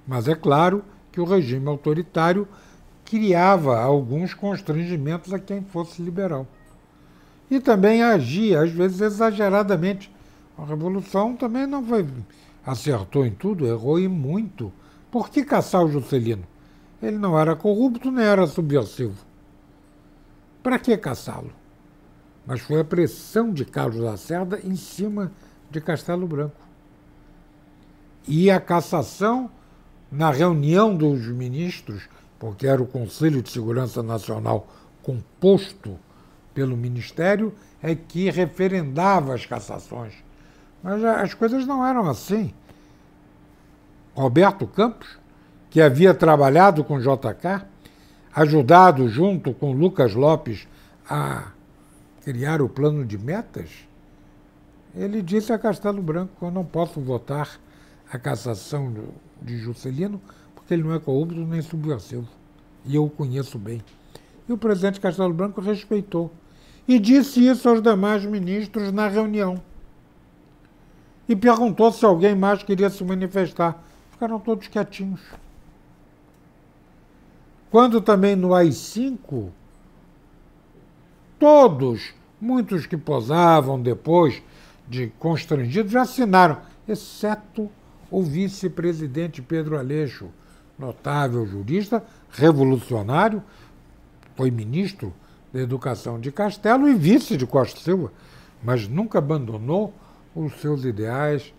Mas é claro que o regime autoritário criava alguns constrangimentos a quem fosse liberal. E também agia, às vezes, exageradamente. A Revolução também não foi. Acertou em tudo, errou em muito. Por que caçar o Juscelino? Ele não era corrupto nem era subversivo. Para que caçá-lo? Mas foi a pressão de Carlos Lacerda em cima de Castelo Branco. E a cassação, na reunião dos ministros, porque era o Conselho de Segurança Nacional composto pelo Ministério, é que referendava as cassações. Mas as coisas não eram assim. Roberto Campos, que havia trabalhado com JK, ajudado junto com Lucas Lopes a criar o plano de metas, ele disse a Castelo Branco: eu não posso votar a cassação de Juscelino porque ele não é corrupto nem subversivo. E eu o conheço bem. E o presidente Castelo Branco respeitou. E disse isso aos demais ministros na reunião. E perguntou se alguém mais queria se manifestar. Ficaram todos quietinhos. Quando também no AI-5, todos, muitos que posavam depois de constrangidos, já assinaram, exceto o vice-presidente Pedro Aleixo, notável jurista, revolucionário, foi ministro da Educação de Castelo e vice de Costa Silva, mas nunca abandonou os seus ideais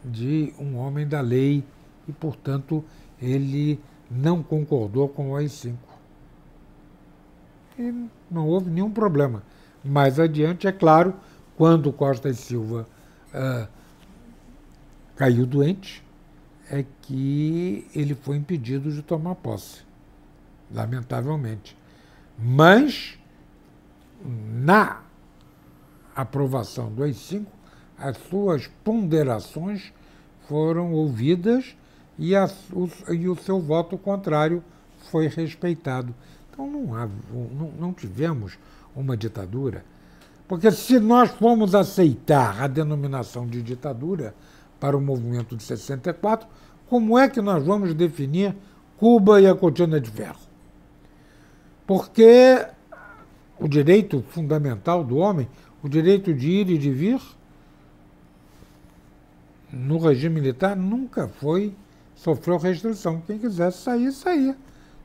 de um homem da lei e, portanto, ele não concordou com o AI-5. E não houve nenhum problema. Mais adiante, é claro, quando Costa e Silva caiu doente, é que ele foi impedido de tomar posse, lamentavelmente. Mas, na aprovação do AI-5, as suas ponderações foram ouvidas e o seu voto contrário foi respeitado. Então não tivemos uma ditadura, porque se nós formos aceitar a denominação de ditadura para o movimento de 64, como é que nós vamos definir Cuba e a cortina de ferro? Porque o direito fundamental do homem, o direito de ir e de vir, no regime militar nunca sofreu restrição. Quem quisesse sair, saía.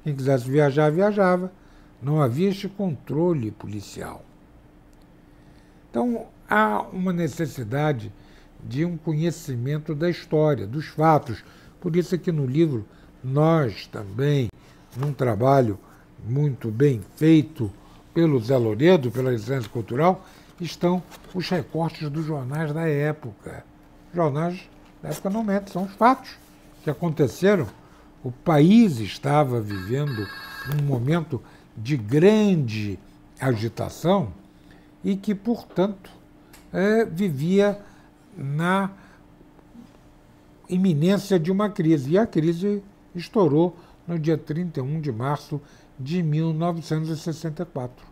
Quem quisesse viajar, viajava. Não havia este controle policial. Então, há uma necessidade de um conhecimento da história, dos fatos. Por isso é que no livro nós também, num trabalho muito bem feito pelo Zé Loredo, pela Licença Cultural, estão os recortes dos jornais da época. Os jornais da época não mentem, são os fatos que aconteceram. O país estava vivendo um momento de grande agitação e que, portanto, vivia na iminência de uma crise. E a crise estourou no dia 31 de março de 1964.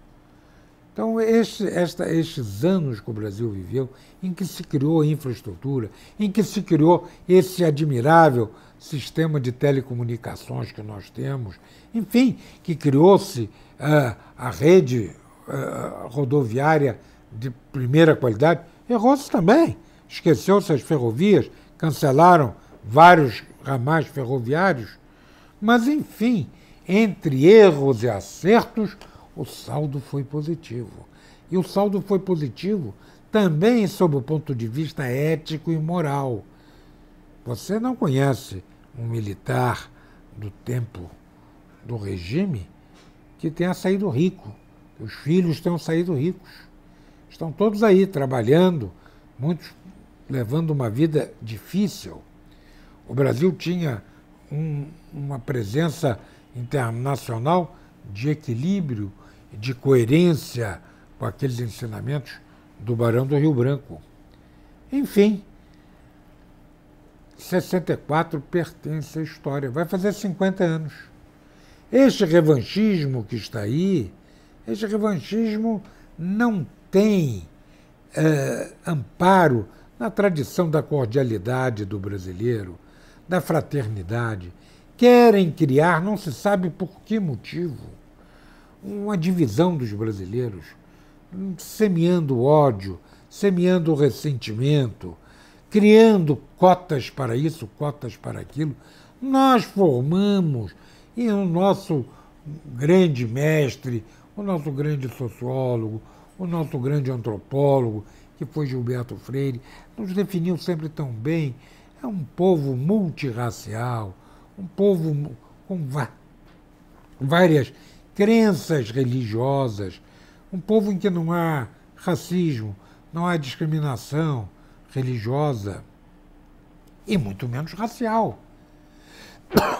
Então, estes anos que o Brasil viveu, em que se criou a infraestrutura, em que se criou esse admirável sistema de telecomunicações que nós temos, enfim, que criou-se a rede rodoviária de primeira qualidade, errou-se também. Esqueceu-se as ferrovias, cancelaram vários ramais ferroviários, mas, enfim, entre erros e acertos, o saldo foi positivo. E o saldo foi positivo também sob o ponto de vista ético e moral. Você não conhece um militar do tempo do regime que tenha saído rico. Os filhos tenham saído ricos. Estão todos aí trabalhando, muitos levando uma vida difícil. O Brasil tinha uma presença internacional de equilíbrio, de coerência com aqueles ensinamentos do Barão do Rio Branco. Enfim, 64 pertence à história, vai fazer 50 anos. Este revanchismo que está aí, este revanchismo não tem amparo na tradição da cordialidade do brasileiro, da fraternidade. querem criar, não se sabe por que motivo, uma divisão dos brasileiros, semeando ódio, semeando ressentimento, criando cotas para isso, cotas para aquilo. Nós formamos, e o nosso grande mestre, o nosso grande sociólogo, o nosso grande antropólogo, que foi Gilberto Freire, nos definiu sempre tão bem. É um povo multirracial, um povo com várias crenças religiosas, um povo em que não há racismo, não há discriminação religiosa e muito menos racial.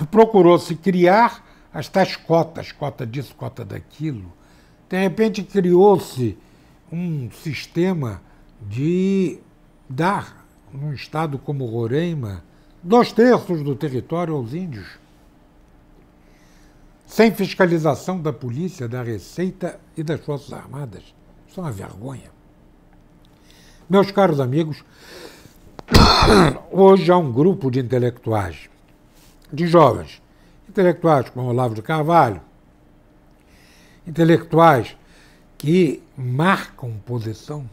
Procurou-se criar as tais cotas, cota disso, cota daquilo. De repente criou-se um sistema de dar, num estado como Roraima, 2/3 do território aos índios, sem fiscalização da polícia, da Receita e das Forças Armadas. Isso é uma vergonha. Meus caros amigos, hoje há um grupo de intelectuais, de jovens, intelectuais como Olavo de Carvalho, intelectuais que marcam posição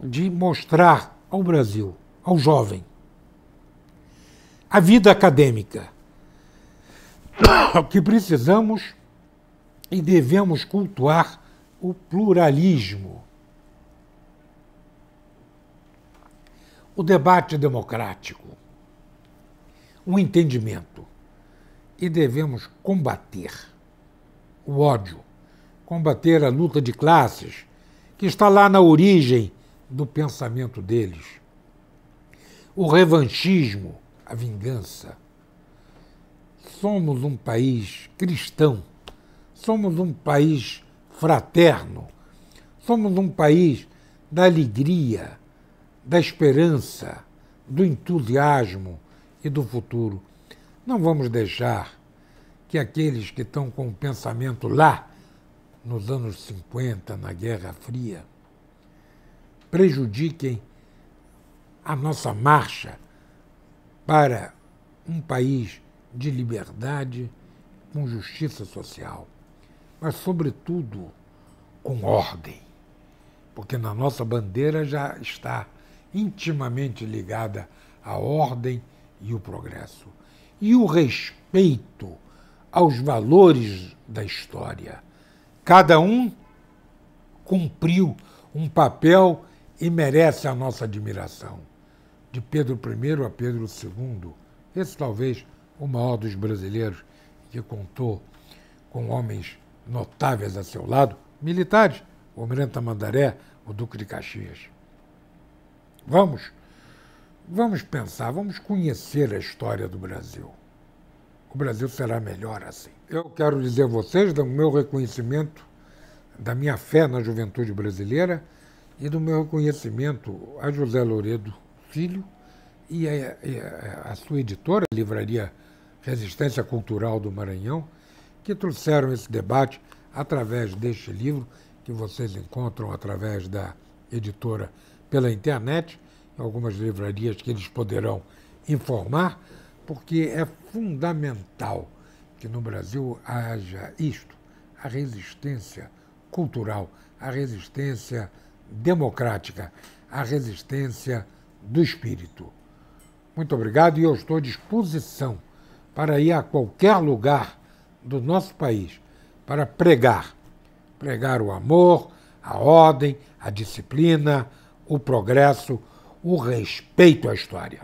de mostrar ao Brasil, ao jovem, a vida acadêmica, que precisamos e devemos cultuar o pluralismo, o debate democrático, o entendimento. E devemos combater o ódio, combater a luta de classes, que está lá na origem do pensamento deles. O revanchismo, a vingança. Somos um país cristão, somos um país fraterno, somos um país da alegria, da esperança, do entusiasmo e do futuro. Não vamos deixar que aqueles que estão com o pensamento lá, nos anos 50, na Guerra Fria, prejudiquem a nossa marcha para um país de liberdade, com justiça social, mas, sobretudo, com ordem, porque na nossa bandeira já está intimamente ligada a ordem e o progresso. E o respeito aos valores da história. Cada um cumpriu um papel e merece a nossa admiração. De Pedro I a Pedro II, esse talvez o maior dos brasileiros, que contou com homens notáveis a seu lado, militares, o Almirante Tamandaré, o Duque de Caxias. Vamos pensar, vamos conhecer a história do Brasil. O Brasil será melhor assim. Eu quero dizer a vocês do meu reconhecimento, da minha fé na juventude brasileira e do meu reconhecimento a José Louredo Filho e a sua editora, a Livraria Resistência Cultural do Maranhão, que trouxeram esse debate através deste livro, que vocês encontram através da editora pela internet, em algumas livrarias que eles poderão informar, porque é fundamental que no Brasil haja isto, a resistência cultural, a resistência democrática, a resistência do espírito. Muito obrigado, e eu estou à disposição para ir a qualquer lugar do nosso país para pregar o amor, a ordem, a disciplina, o progresso, o respeito à história.